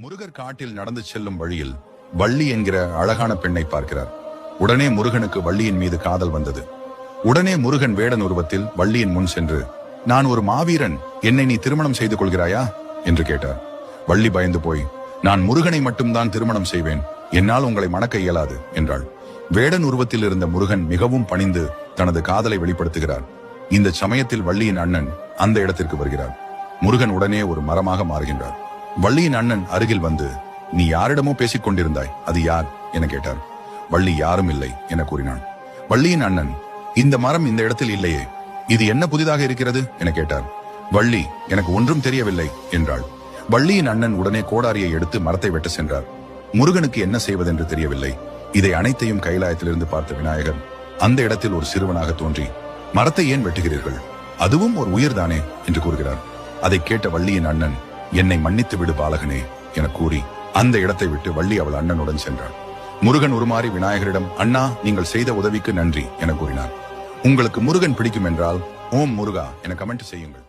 முருகர் காட்டில் நடந்து செல்லும் வழியில் வள்ளி என்கிற அழகான பெண்ணை பார்க்கிறார். உடனே முருகனுக்கு வள்ளியின் மீது காதல் வந்தது. உடனே முருகன் வேடன் உருவத்தில் வள்ளியின் முன் சென்று, நான் ஒரு மாவீரன், என்னை நீ திருமணம் செய்து கொள்கிறாயா என்று கேட்டார். வள்ளி பயந்து போய், நான் முருகனை மட்டும்தான் திருமணம் செய்வேன், என்னால் உங்களை மணக்க இயலாது என்றாள். வேடன் உருவத்தில் இருந்த முருகன் மிகவும் பணிந்து தனது காதலை வெளிப்படுத்துகிறார். இந்த சமயத்தில் வள்ளியின் அண்ணன் அந்த இடத்திற்கு வருகிறார். முருகன் உடனே ஒரு மரமாக மாறுகின்றார். வள்ளியின் அண்ணன் அருகில் வந்து, நீ யாரிடமோ பேசிக் கொண்டிருந்தாய், அது யார் என கேட்டார். வள்ளி யாரும் இல்லை என கூறினான். வள்ளியின் அண்ணன், இந்த மரம் இந்த இடத்தில் இல்லையே, இது என்ன புதிதாக இருக்கிறது என கேட்டார். வள்ளி, எனக்கு ஒன்றும் தெரியவில்லை என்றாள். வள்ளியின் அண்ணன் உடனே கோடாரியை எடுத்து மரத்தை வெட்ட சென்றார். முருகனுக்கு என்ன செய்வதென்று தெரியவில்லை. இதை அனைத்தையும் கைலாயத்திலிருந்து பார்த்த விநாயகர் அந்த இடத்தில் ஒரு சிறுவனாக தோன்றி, மரத்தை ஏன் வெட்டுகிறீர்கள், அதுவும் ஒரு உயிர்தானே என்று கூறுகிறார். அதை கேட்ட வள்ளியின் அண்ணன், என்னை மன்னித்து விடு பாலகனே என கூறி அந்த இடத்தை விட்டு வள்ளி அவள் அண்ணனுடன் சென்றார். முருகன் உருமாறி விநாயகரிடம், அண்ணா, நீங்கள் செய்த உதவிக்கு நன்றி என கூறினார். உங்களுக்கு முருகன் பிடிக்கும் என்றால் ஓம் முருகா என கமெண்ட் செய்யுங்கள்.